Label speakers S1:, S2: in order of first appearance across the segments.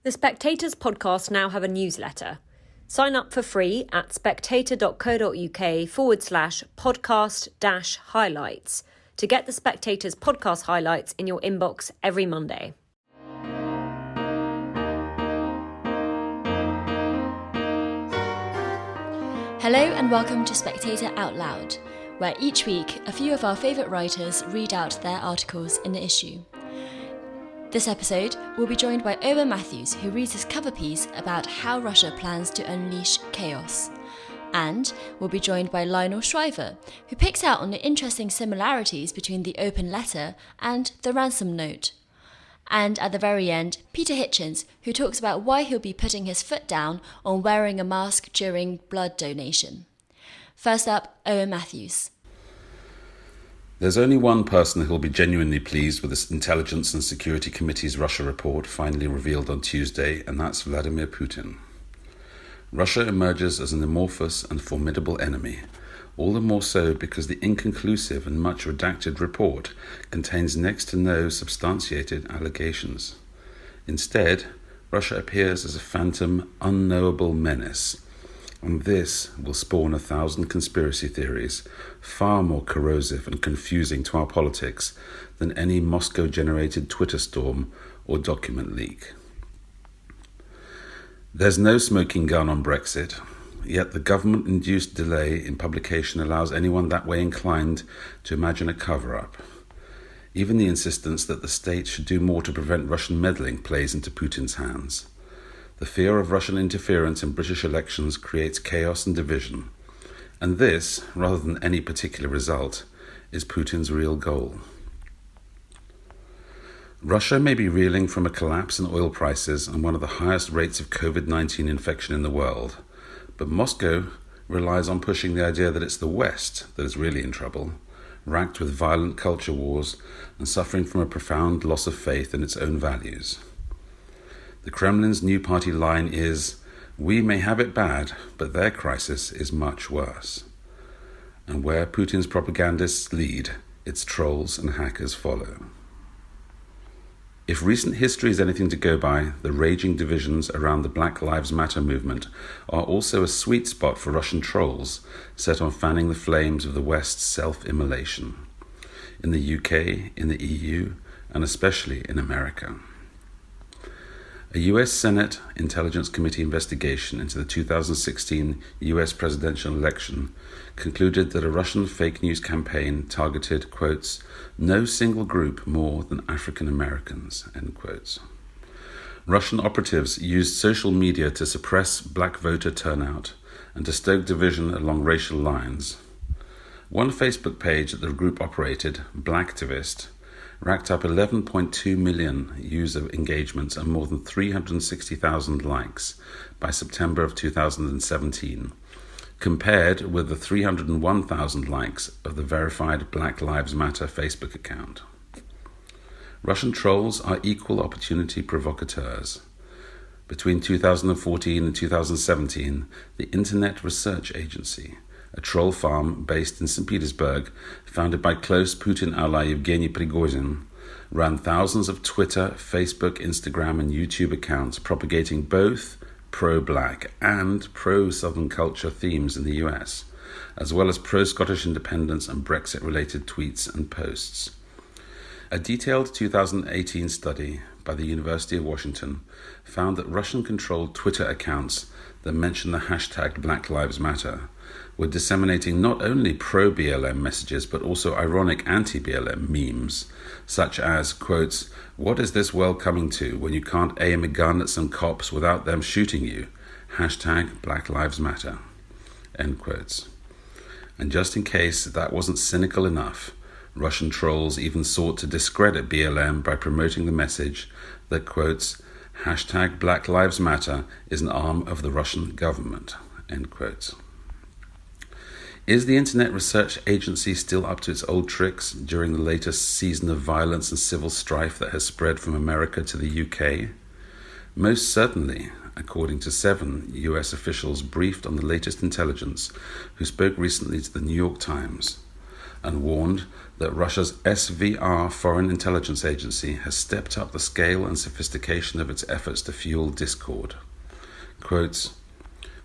S1: The Spectator's podcasts now have a newsletter. Sign up for free at spectator.co.uk/podcast-highlights to get the Spectator's podcast highlights in your inbox every Monday.
S2: Hello and welcome to Spectator Out Loud, where each week a few of our favourite writers read out their articles in the issue. This episode, we'll be joined by Owen Matthews, who reads his cover piece about how Russia plans to unleash chaos. And we'll be joined by Lionel Shriver, who picks out on the interesting similarities between the open letter and the ransom note. And at the very end, Peter Hitchens, who talks about why he'll be putting his foot down on wearing a mask during blood donation. First up, Owen Matthews.
S3: There's only one person who'll be genuinely pleased with the Intelligence and Security Committee's Russia report finally revealed on Tuesday, and that's Vladimir Putin. Russia emerges as an amorphous and formidable enemy, all the more so because the inconclusive and much redacted report contains next to no substantiated allegations. Instead, Russia appears as a phantom, unknowable menace, and this will spawn 1,000 conspiracy theories, far more corrosive and confusing to our politics than any Moscow-generated Twitter storm or document leak. There's no smoking gun on Brexit, yet the government-induced delay in publication allows anyone that way inclined to imagine a cover-up. Even the insistence that the state should do more to prevent Russian meddling plays into Putin's hands. The fear of Russian interference in British elections creates chaos and division, and this, rather than any particular result, is Putin's real goal. Russia may be reeling from a collapse in oil prices and one of the highest rates of COVID-19 infection in the world, but Moscow relies on pushing the idea that it's the West that is really in trouble, racked with violent culture wars and suffering from a profound loss of faith in its own values. The Kremlin's new party line is, "We may have it bad, but their crisis is much worse." And where Putin's propagandists lead, its trolls and hackers follow. If recent history is anything to go by, the raging divisions around the Black Lives Matter movement are also a sweet spot for Russian trolls set on fanning the flames of the West's self-immolation. In the UK, in the EU, and especially in America. A US Senate Intelligence Committee investigation into the 2016 US presidential election concluded that a Russian fake news campaign targeted, quotes, "no single group more than African Americans," end quotes. Russian operatives used social media to suppress black voter turnout and to stoke division along racial lines. One Facebook page that the group operated, Blacktivist, racked up 11.2 million user engagements and more than 360,000 likes by September of 2017, compared with the 301,000 likes of the verified Black Lives Matter Facebook account. Russian trolls are equal opportunity provocateurs. Between 2014 and 2017, the Internet Research Agency, a troll farm based in St. Petersburg, founded by close Putin ally Yevgeny Prigozhin, ran thousands of Twitter, Facebook, Instagram, and YouTube accounts propagating both pro-black and pro-Southern culture themes in the US, as well as pro-Scottish independence and Brexit-related tweets and posts. A detailed 2018 study by the University of Washington found that Russian-controlled Twitter accounts that mention the hashtag Black Lives Matter were disseminating not only pro-BLM messages but also ironic anti-BLM memes, such as, quotes, "What is this world coming to when you can't aim a gun at some cops without them shooting you? Hashtag Black Lives Matter," end quotes. And just in case that wasn't cynical enough, Russian trolls even sought to discredit BLM by promoting the message that, quotes, "Hashtag Black Lives Matter is an arm of the Russian government," end quotes. Is the Internet Research Agency still up to its old tricks during the latest season of violence and civil strife that has spread from America to the UK? Most certainly, according to 7 US officials briefed on the latest intelligence, who spoke recently to the New York Times. and warned that Russia's SVR Foreign Intelligence Agency has stepped up the scale and sophistication of its efforts to fuel discord. Quotes,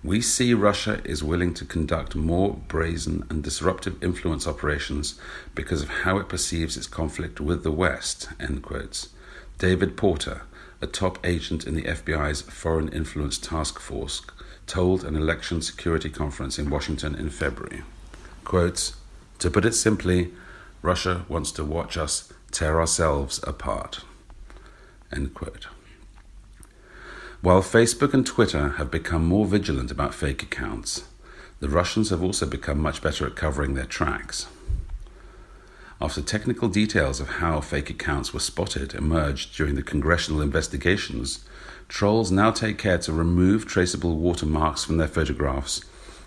S3: "We see Russia is willing to conduct more brazen and disruptive influence operations because of how it perceives its conflict with the West," end quotes. David Porter, a top agent in the FBI's Foreign Influence Task Force, told an election security conference in Washington in February. Quotes, "To put it simply, Russia wants to watch us tear ourselves apart," end quote. While Facebook and Twitter have become more vigilant about fake accounts, the Russians have also become much better at covering their tracks. After technical details of how fake accounts were spotted emerged during the congressional investigations, trolls now take care to remove traceable watermarks from their photographs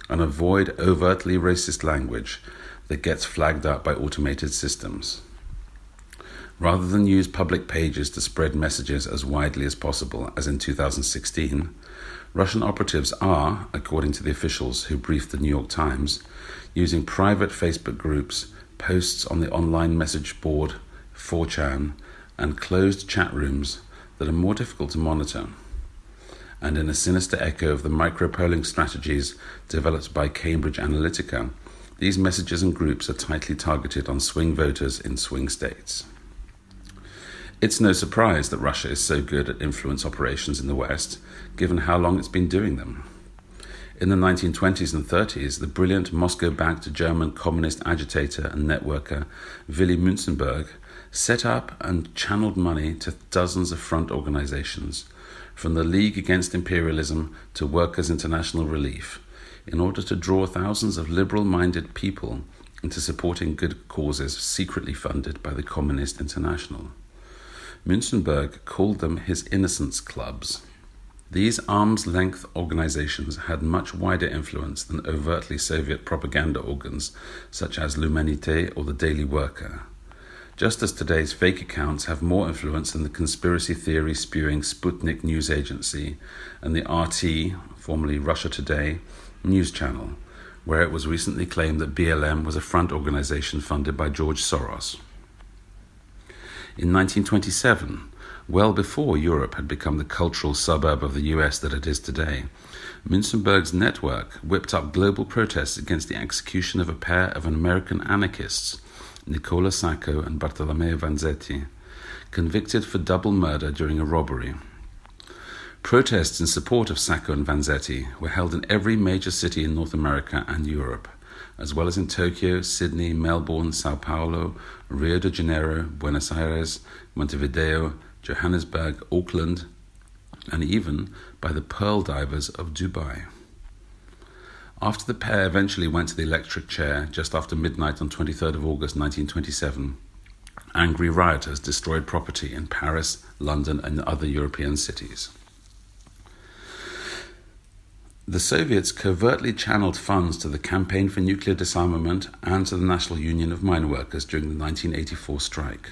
S3: and avoid overtly racist language that gets flagged up by automated systems. Rather than use public pages to spread messages as widely as possible, as in 2016, Russian operatives are, according to the officials who briefed the New York Times, using private Facebook groups, posts on the online message board 4chan, and closed chat rooms that are more difficult to monitor. And in a sinister echo of the micro-polling strategies developed by Cambridge Analytica, these messages and groups are tightly targeted on swing voters in swing states. It's no surprise that Russia is so good at influence operations in the West, given how long it's been doing them. In the 1920s and 30s, the brilliant Moscow-backed German communist agitator and networker Willy Münzenberg set up and channeled money to dozens of front organizations, from the League Against Imperialism to Workers' International Relief, in order to draw thousands of liberal-minded people into supporting good causes secretly funded by the Communist International. Münzenberg called them his innocence clubs. These arm's-length organizations had much wider influence than overtly Soviet propaganda organs such as L'Humanité or the Daily Worker. Just as today's fake accounts have more influence than the conspiracy theory-spewing Sputnik news agency and the RT, formerly Russia Today, news channel, where it was recently claimed that BLM was a front organization funded by George Soros. In 1927, well before Europe had become the cultural suburb of the US that it is today, Münzenberg's network whipped up global protests against the execution of a pair of American anarchists, Nicola Sacco and Bartolomeo Vanzetti, convicted for double murder during a robbery. Protests in support of Sacco and Vanzetti were held in every major city in North America and Europe, as well as in Tokyo, Sydney, Melbourne, Sao Paulo, Rio de Janeiro, Buenos Aires, Montevideo, Johannesburg, Auckland, and even by the pearl divers of Dubai. After the pair eventually went to the electric chair just after midnight on 23rd of August 1927, angry rioters destroyed property in Paris, London, and other European cities. The Soviets covertly channeled funds to the Campaign for Nuclear Disarmament and to the National Union of Mine Workers during the 1984 strike.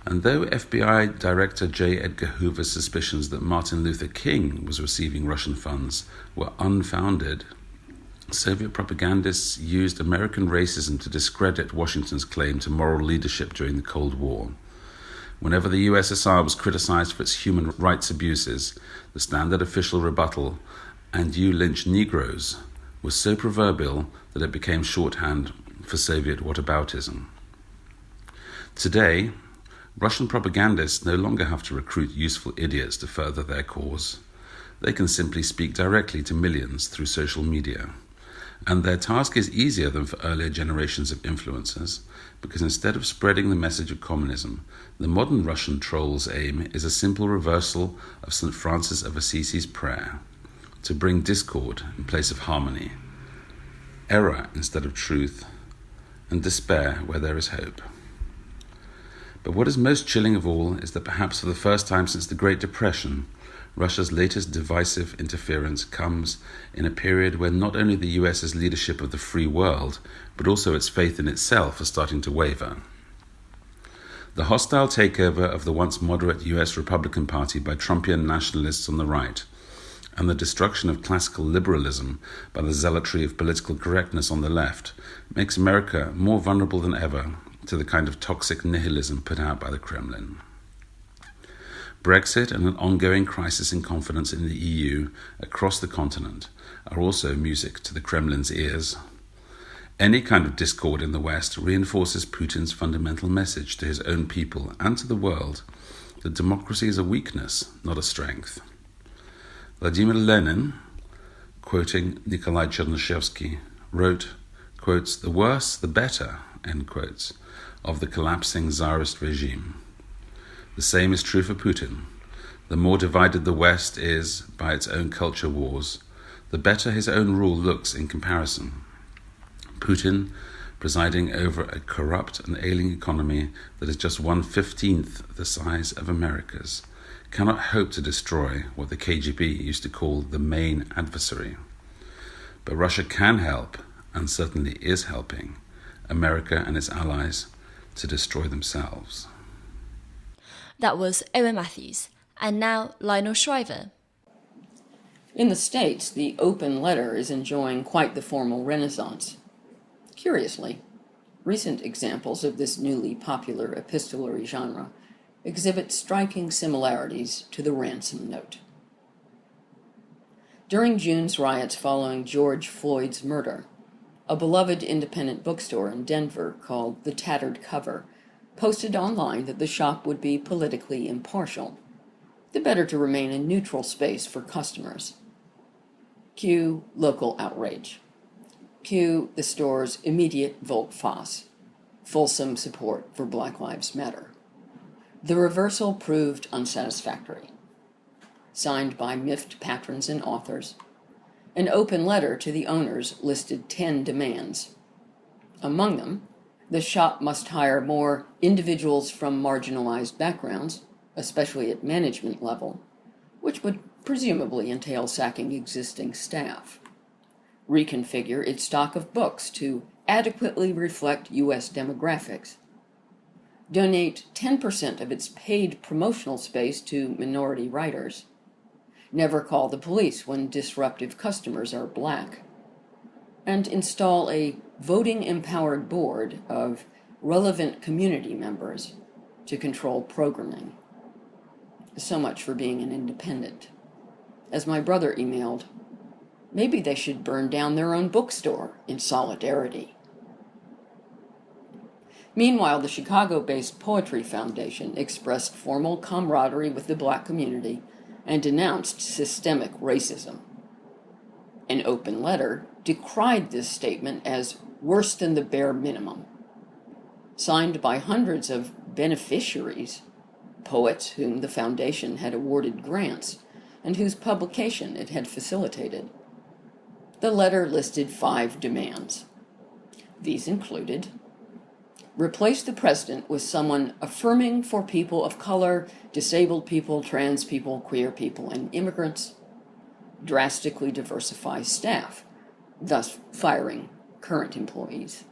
S3: And though FBI Director J. Edgar Hoover's suspicions that Martin Luther King was receiving Russian funds were unfounded, Soviet propagandists used American racism to discredit Washington's claim to moral leadership during the Cold War. Whenever the USSR was criticized for its human rights abuses, the standard official rebuttal, "And you lynch Negroes," was so proverbial that it became shorthand for Soviet whataboutism. Today, Russian propagandists no longer have to recruit useful idiots to further their cause. They can simply speak directly to millions through social media. And their task is easier than for earlier generations of influencers, because instead of spreading the message of communism, the modern Russian troll's aim is a simple reversal of St. Francis of Assisi's prayer: to bring discord in place of harmony, error instead of truth, and despair where there is hope. But what is most chilling of all is that perhaps for the first time since the Great Depression, Russia's latest divisive interference comes in a period where not only the US's leadership of the free world, but also its faith in itself are starting to waver. The hostile takeover of the once moderate US Republican Party by Trumpian nationalists on the right, and the destruction of classical liberalism by the zealotry of political correctness on the left makes America more vulnerable than ever to the kind of toxic nihilism put out by the Kremlin. Brexit and an ongoing crisis in confidence in the EU across the continent are also music to the Kremlin's ears. Any kind of discord in the West reinforces Putin's fundamental message to his own people and to the world that democracy is a weakness, not a strength. Vladimir Lenin, quoting Nikolai Chernyshevsky, wrote, quotes, "The worse, the better," end quotes, of the collapsing Tsarist regime. The same is true for Putin. The more divided the West is by its own culture wars, the better his own rule looks in comparison. Putin, presiding over a corrupt and ailing economy that is just 1/15 the size of America's, cannot hope to destroy what the KGB used to call the main adversary. But Russia can help, and certainly is helping, America and its allies to destroy themselves.
S2: That was Owen Matthews. And now Lionel Shriver.
S4: In the States, the open letter is enjoying quite the formal renaissance. Curiously, recent examples of this newly popular epistolary genre exhibit striking similarities to the ransom note. During June's riots following George Floyd's murder, a beloved independent bookstore in Denver called The Tattered Cover posted online that the shop would be politically impartial, the better to remain a neutral space for customers. Cue local outrage. Cue the store's immediate volte-face, fulsome support for Black Lives Matter. The reversal proved unsatisfactory. Signed by miffed patrons and authors, an open letter to the owners listed 10 demands. Among them, the shop must hire more individuals from marginalized backgrounds, especially at management level, which would presumably entail sacking existing staff. Reconfigure its stock of books to adequately reflect U.S. demographics. Donate 10% of its paid promotional space to minority writers. Never call the police when disruptive customers are Black. And install a voting-empowered board of relevant community members to control programming. So much for being an independent. As my brother emailed, maybe they should burn down their own bookstore in solidarity. Meanwhile, the Chicago-based Poetry Foundation expressed formal camaraderie with the Black community and denounced systemic racism. An open letter decried this statement as worse than the bare minimum. Signed by hundreds of beneficiaries, poets whom the foundation had awarded grants and whose publication it had facilitated. The letter listed 5 demands. These included: replace the president with someone affirming for people of color, disabled people, trans people, queer people, and immigrants. Drastically diversify staff, thus firing current employees.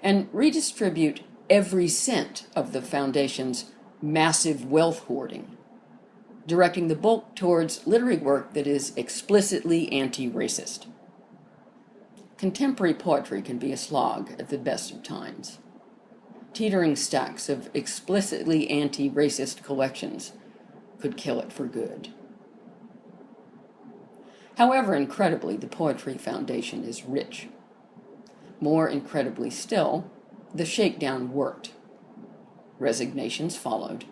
S4: And redistribute every cent of the foundation's massive wealth hoarding, directing the bulk towards literary work that is explicitly anti-racist. Contemporary poetry can be a slog at the best of times. Teetering stacks of explicitly anti-racist collections could kill it for good. However incredibly, the Poetry Foundation is rich. More incredibly still, the shakedown worked. Resignations followed,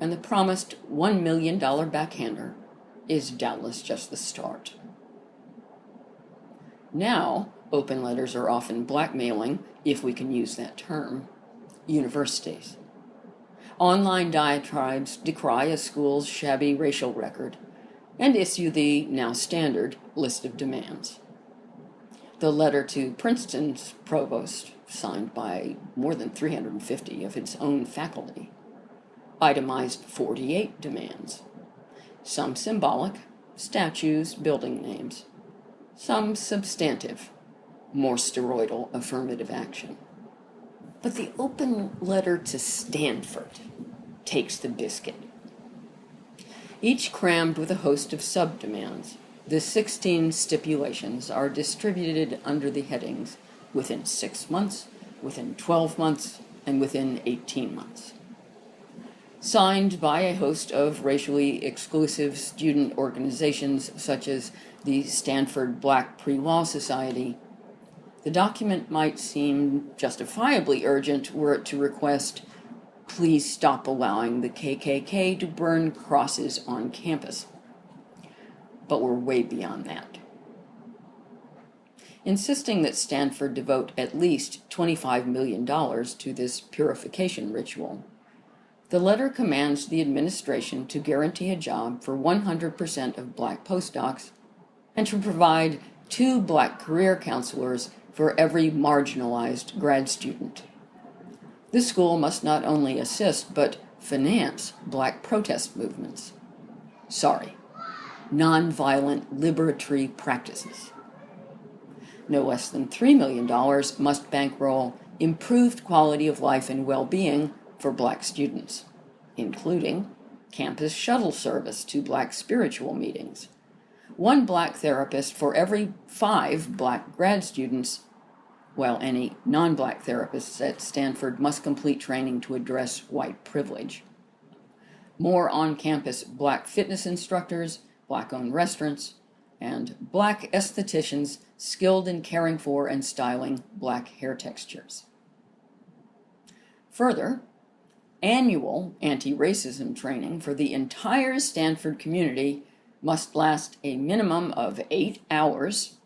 S4: and the promised $1 million backhander is doubtless just the start. Now, open letters are often blackmailing, if we can use that term, universities. Online diatribes decry a school's shabby racial record and issue the now standard list of demands. The letter to Princeton's provost, signed by more than 350 of its own faculty, itemized 48 demands, some symbolic, statues, building names, some substantive, more steroidal affirmative action. But the open letter to Stanford takes the biscuit. each crammed with a host of sub-demands. The 16 stipulations are distributed under the headings within 6 months, within 12 months, and within 18 months. Signed by a host of racially exclusive student organizations such as the Stanford Black Pre-Law Society, the document might seem justifiably urgent were it to request, "Please stop allowing the KKK to burn crosses on campus." But we're way beyond that. Insisting that Stanford devote at least $25 million to this purification ritual, the letter commands the administration to guarantee a job for 100% of black postdocs and to provide 2 black career counselors for every marginalized grad student. The school must not only assist but finance black protest movements. Nonviolent liberatory practices. No less than $3 million must bankroll improved quality of life and well-being for black students, including campus shuttle service to black spiritual meetings, 1 black therapist for every 5 black grad students, while any non-black therapists at Stanford must complete training to address white privilege. More on-campus black fitness instructors, black-owned restaurants, and black estheticians skilled in caring for and styling black hair textures. Further, annual anti-racism training for the entire Stanford community must last a minimum of 8 hours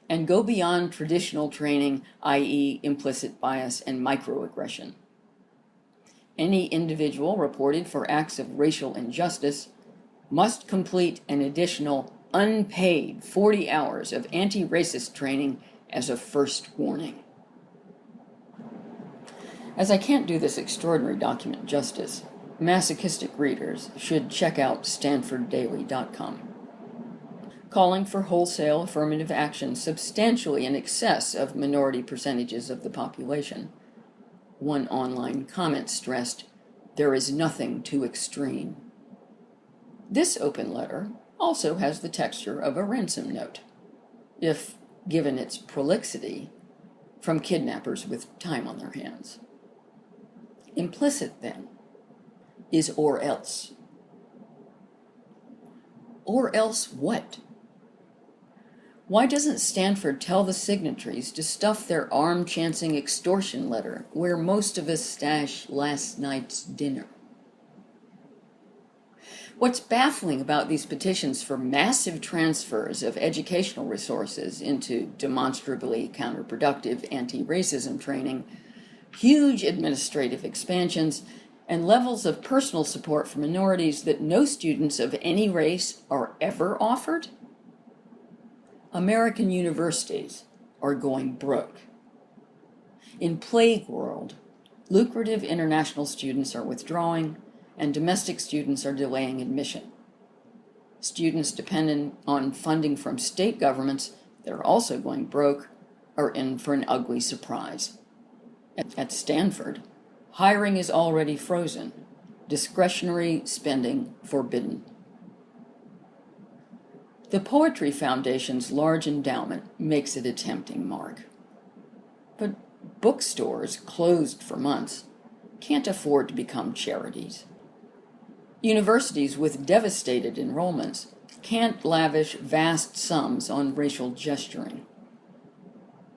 S4: and go beyond traditional training, i.e. implicit bias and microaggression. Any individual reported for acts of racial injustice must complete an additional unpaid 40 hours of anti-racist training as a first warning. As I can't do this extraordinary document justice, masochistic readers should check out StanfordDaily.com. Calling for wholesale affirmative action substantially in excess of minority percentages of the population. One online comment stressed, "There is nothing too extreme." This open letter also has the texture of a ransom note, if given its prolixity, from kidnappers with time on their hands. Implicit, then, is or else. Or else what? Why doesn't Stanford tell the signatories to stuff their arm-chancing extortion letter where most of us stash last night's dinner? What's baffling about these petitions for massive transfers of educational resources into demonstrably counterproductive anti-racism training, huge administrative expansions, and levels of personal support for minorities that no students of any race are ever offered? American universities are going broke. In plague world, lucrative international students are withdrawing, and domestic students are delaying admission. Students dependent on funding from state governments that are also going broke are in for an ugly surprise. At Stanford, hiring is already frozen, discretionary spending forbidden. The Poetry Foundation's large endowment makes it a tempting mark. But bookstores, closed for months, can't afford to become charities. Universities with devastated enrollments can't lavish vast sums on racial gesturing.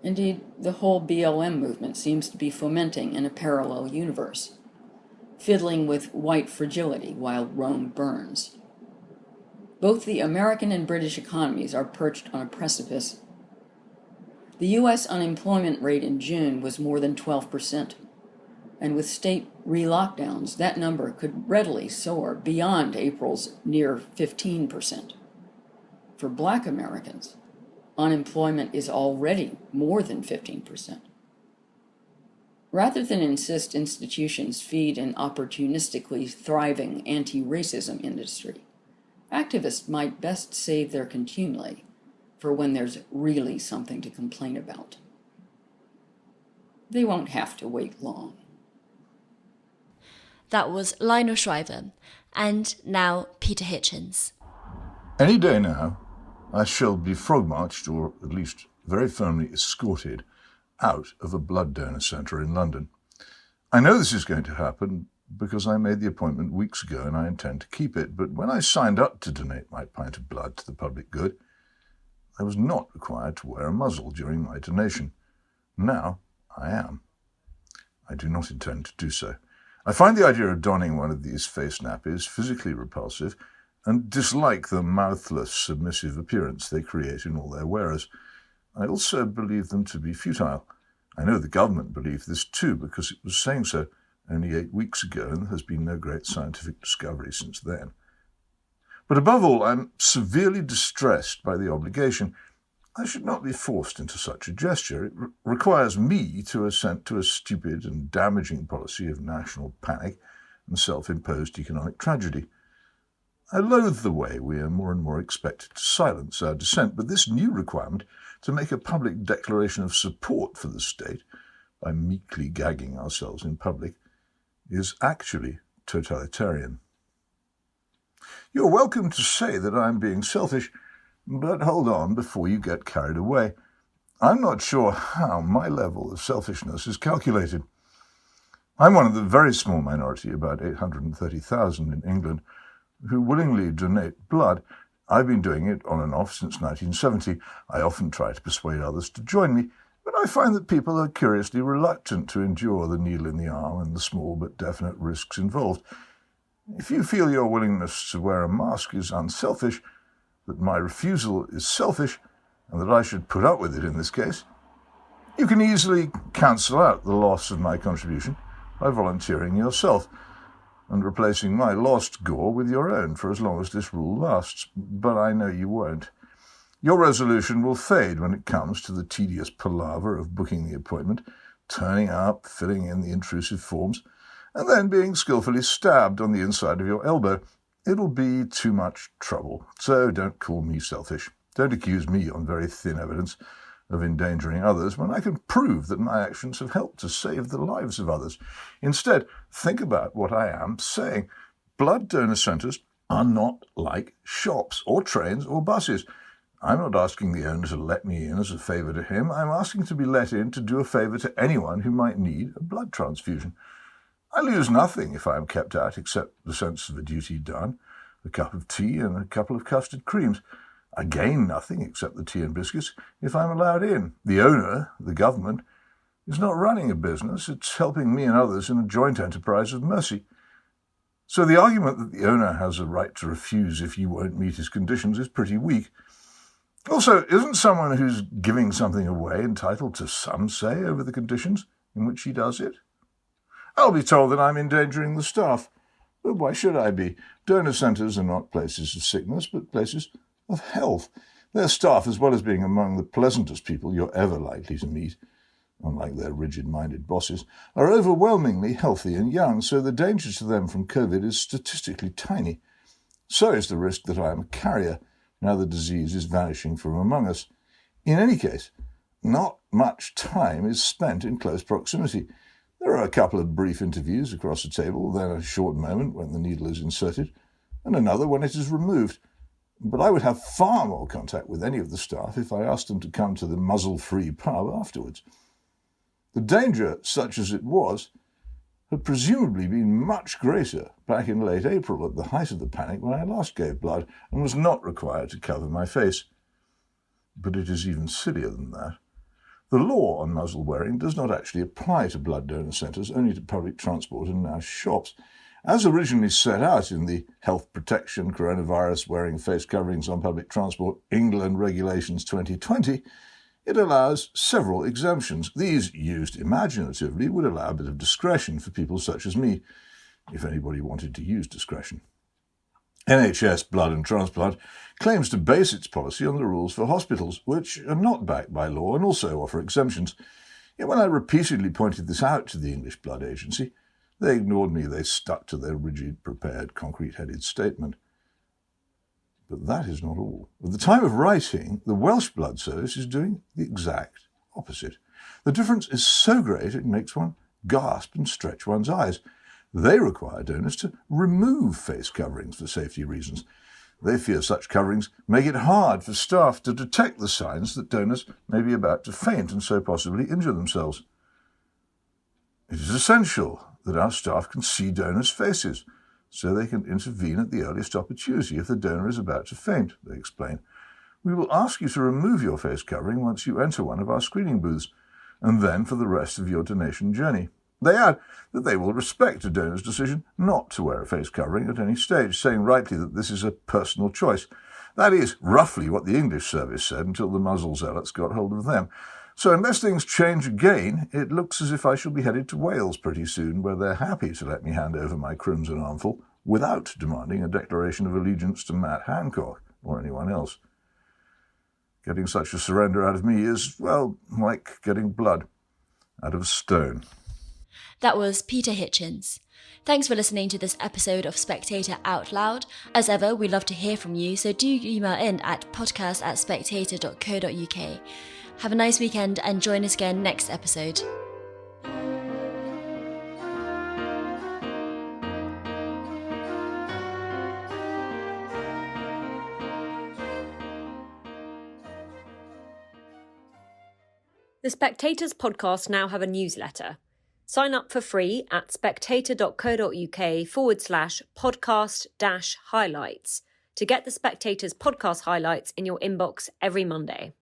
S4: Indeed, the whole BLM movement seems to be fomenting in a parallel universe, fiddling with white fragility while Rome burns. Both the American and British economies are perched on a precipice. The U.S. unemployment rate in June was more than 12%, and with state re-lockdowns, that number could readily soar beyond April's near 15%. For Black Americans, unemployment is already more than 15%. Rather than insist institutions feed an opportunistically thriving anti-racism industry, activists might best save their contumely for when there's really something to complain about. They won't have to wait long.
S2: That was Lionel Shriver. And now Peter Hitchens.
S5: Any day now, I shall be frog-marched, or at least very firmly escorted, out of a blood donor centre in London. I know this is going to happen because I made the appointment weeks ago and I intend to keep it, but when I signed up to donate my pint of blood to the public good, I was not required to wear a muzzle during my donation. Now I am. I do not intend to do so. I find the idea of donning one of these face nappies physically repulsive and dislike the mouthless, submissive appearance they create in all their wearers. I also believe them to be futile. I know the government believed this too, because it was saying so only 8 weeks ago, and there has been no great scientific discovery since then. But above all, I'm severely distressed by the obligation. I should not be forced into such a gesture. It requires me to assent to a stupid and damaging policy of national panic and self-imposed economic tragedy. I loathe the way we are more and more expected to silence our dissent, but this new requirement to make a public declaration of support for the state by meekly gagging ourselves in public is actually totalitarian. You're welcome to say that I'm being selfish, but hold on before you get carried away. I'm not sure how my level of selfishness is calculated. I'm one of the very small minority, about 830,000 in England, who willingly donate blood. I've been doing it on and off since 1970. I often try to persuade others to join me, but I find that people are curiously reluctant to endure the needle in the arm and the small but definite risks involved. If you feel your willingness to wear a mask is unselfish, that my refusal is selfish, and that I should put up with it in this case, you can easily cancel out the loss of my contribution by volunteering yourself and replacing my lost gore with your own for as long as this rule lasts. But I know you won't. Your resolution will fade when it comes to the tedious palaver of booking the appointment, turning up, filling in the intrusive forms, and then being skillfully stabbed on the inside of your elbow. It'll be too much trouble. So don't call me selfish. Don't accuse me on very thin evidence of endangering others when I can prove that my actions have helped to save the lives of others. Instead, think about what I am saying. Blood donor centres are not like shops or trains or buses. I'm not asking the owner to let me in as a favour to him. I'm asking to be let in to do a favour to anyone who might need a blood transfusion. I lose nothing if I am kept out except the sense of a duty done, a cup of tea and a couple of custard creams. I gain nothing except the tea and biscuits if I'm allowed in. The owner, the government, is not running a business. It's helping me and others in a joint enterprise of mercy. So the argument that the owner has a right to refuse if you won't meet his conditions is pretty weak. Also, isn't someone who's giving something away entitled to some say over the conditions in which he does it? I'll be told that I'm endangering the staff. But why should I be? Donor centres are not places of sickness, but places of health. Their staff, as well as being among the pleasantest people you're ever likely to meet, unlike their rigid-minded bosses, are overwhelmingly healthy and young, so the danger to them from COVID is statistically tiny. So is the risk that I am a carrier, now the disease is vanishing from among us. In any case, not much time is spent in close proximity. There are a couple of brief interviews across the table, then a short moment when the needle is inserted, and another when it is removed. But I would have far more contact with any of the staff if I asked them to come to the muzzle-free pub afterwards. The danger, such as it was, had presumably been much greater back in late April at the height of the panic when I last gave blood and was not required to cover my face. But it is even sillier than that. The law on muzzle wearing does not actually apply to blood donor centres, only to public transport and now shops. As originally set out in the Health Protection Coronavirus Wearing Face Coverings on Public Transport England Regulations 2020, it allows several exemptions. These, used imaginatively, would allow a bit of discretion for people such as me, if anybody wanted to use discretion. NHS Blood and Transplant claims to base its policy on the rules for hospitals, which are not backed by law and also offer exemptions. Yet when I repeatedly pointed this out to the English Blood Agency, they ignored me. They stuck to their rigid, prepared, concrete-headed statement. But that is not all. At the time of writing, the Welsh Blood Service is doing the exact opposite. The difference is so great it makes one gasp and stretch one's eyes. They require donors to remove face coverings for safety reasons. They fear such coverings make it hard for staff to detect the signs that donors may be about to faint and so possibly injure themselves. It is essential that our staff can see donors' faces so they can intervene at the earliest opportunity if the donor is about to faint, they explain. We will ask you to remove your face covering once you enter one of our screening booths, and then for the rest of your donation journey. They add that they will respect a donor's decision not to wear a face covering at any stage, saying rightly that this is a personal choice. That is roughly what the English service said until the muzzle zealots got hold of them. So unless things change again, it looks as if I shall be headed to Wales pretty soon, where they're happy to let me hand over my crimson armful without demanding a declaration of allegiance to Matt Hancock or anyone else. Getting such a surrender out of me is, well, like getting blood out of a stone.
S2: That was Peter Hitchens. Thanks for listening to this episode of Spectator Out Loud. As ever, we love to hear from you, so do email in at podcast@spectator.co.uk. Have a nice weekend and join us again next episode.
S1: The Spectator's podcast now have a newsletter. Sign up for free at spectator.co.uk/podcast-highlights to get the Spectator's podcast highlights in your inbox every Monday.